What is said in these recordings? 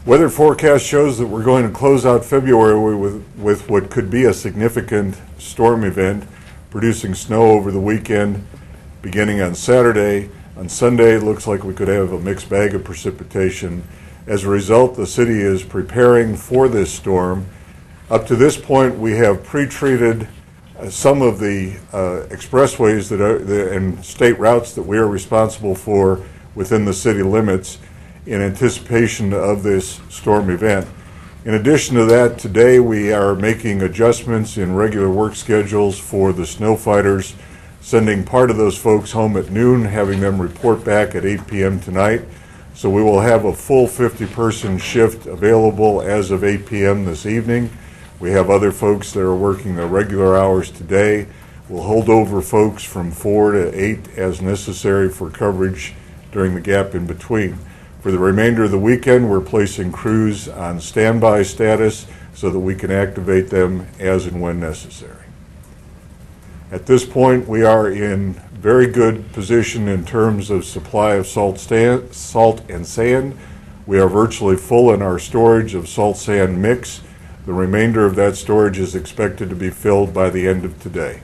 Weather forecast shows that we're going to close out February with what could be a significant storm event, producing snow over the weekend beginning on Saturday. On Sunday, it looks like we could have a mixed bag of precipitation. As a result, the city is preparing for this storm. Up to this point, we have pre-treated some of the expressways and state routes that we are responsible for within the city limits in anticipation of this storm event. In addition to that, today we are making adjustments in regular work schedules for the snow fighters, sending part of those folks home at noon, having them report back at 8 p.m. tonight. So we will have a full 50-person shift available as of 8 p.m. this evening. We have other folks that are working their regular hours today. We'll hold over folks from 4 to 8 as necessary for coverage during the gap in between. For the remainder of the weekend, we're placing crews on standby status so that we can activate them as and when necessary. At this point, we are in very good position in terms of supply of salt and sand. We are virtually full in our storage of salt sand mix. The remainder of that storage is expected to be filled by the end of today.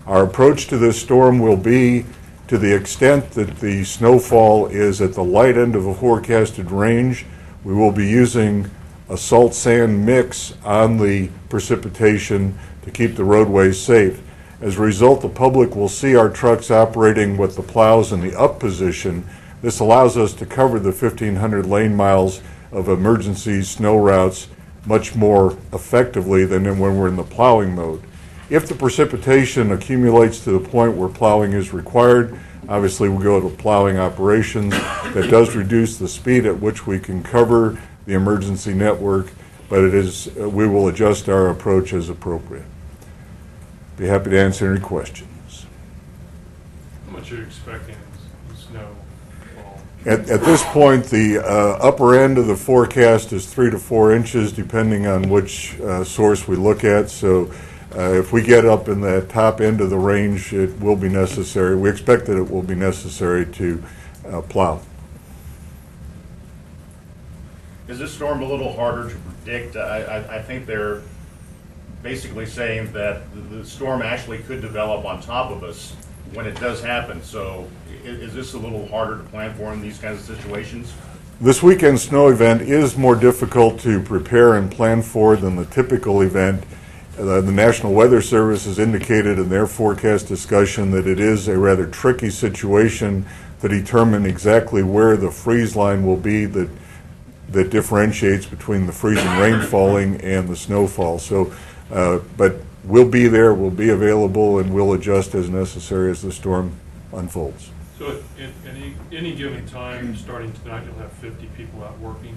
Our approach to this storm will be, to the extent that the snowfall is at the light end of a forecasted range, we will be using a salt sand mix on the precipitation to keep the roadways safe. As a result, the public will see our trucks operating with the plows in the up position. This allows us to cover the 1,500 lane miles of emergency snow routes much more effectively than when we're in the plowing mode. If the precipitation accumulates to the point where plowing is required, obviously we'll go to plowing operations. That does reduce the speed at which we can cover the emergency network, but we will adjust our approach as appropriate. Be happy to answer any questions. How much are you expecting in snow? At this point, the upper end of the forecast is 3 to 4 inches, depending on which source we look at. So if we get up in the top end of the range, it will be necessary. We expect that it will be necessary to plow. Is this storm a little harder to predict? I think they're basically saying that the storm actually could develop on top of us when it does happen. So is this a little harder to plan for in these kinds of situations? This weekend's snow event is more difficult to prepare and plan for than the typical event. The National Weather Service has indicated in their forecast discussion that it is a rather tricky situation to determine exactly where the freeze line will be that differentiates between the freezing rain falling and the snowfall. So, but we'll be there, we'll be available, and we'll adjust as necessary as the storm unfolds. So at any given time, starting tonight, you'll have 50 people out working?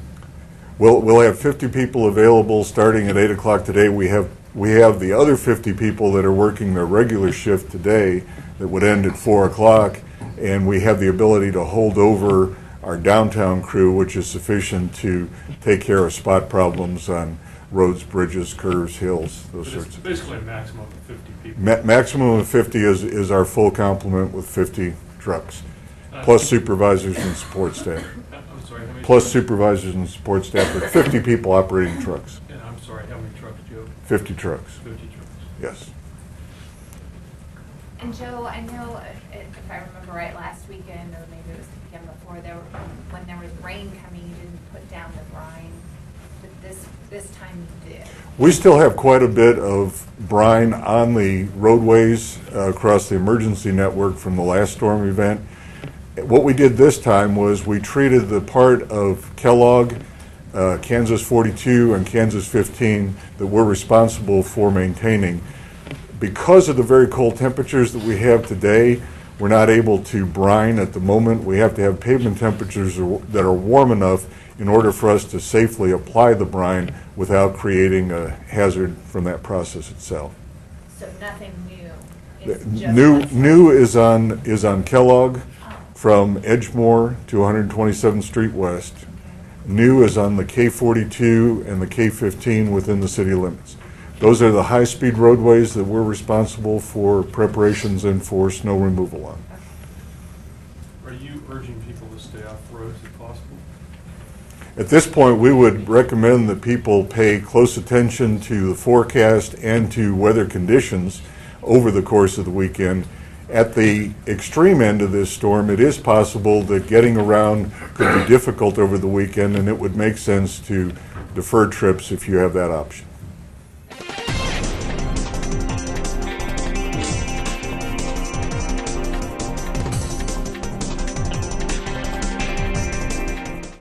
We'll have 50 people available starting at 8 o'clock today. We have the other 50 people that are working their regular shift today that would end at 4 o'clock, and we have the ability to hold over our downtown crew, which is sufficient to take care of spot problems on roads, bridges, curves, hills, those sorts of things. Basically a maximum of 50 people. Maximum of 50 is our full complement with 50 trucks, plus supervisors and support staff. I'm sorry, how many Plus trucks? supervisors and support staff, but 50 people operating trucks. And I'm sorry, how many trucks, Joe? 50 trucks, 50 trucks. yes. And Joe, I know, if I remember right, last weekend, or maybe it was the weekend before, when there was rain coming, you didn't put down the brine, but this time you did. We still have quite a bit of brine on the roadways across the emergency network from the last storm event. What we did this time was we treated the part of Kellogg, Kansas 42, and Kansas 15 that we're responsible for maintaining. Because of the very cold temperatures that we have today, we're not able to brine at the moment. We have to have pavement temperatures that are warm enough in order for us to safely apply the brine without creating a hazard from that process itself. So nothing new? It's just New is on Kellogg from Edgemore to 127th Street West. New is on the K42 and the K15 within the city limits. Those are the high-speed roadways that we're responsible for preparations and for snow removal on. Are you urging people to stay off roads if possible? At this point, we would recommend that people pay close attention to the forecast and to weather conditions over the course of the weekend. At the extreme end of this storm, it is possible that getting around could be difficult over the weekend, and it would make sense to defer trips if you have that option.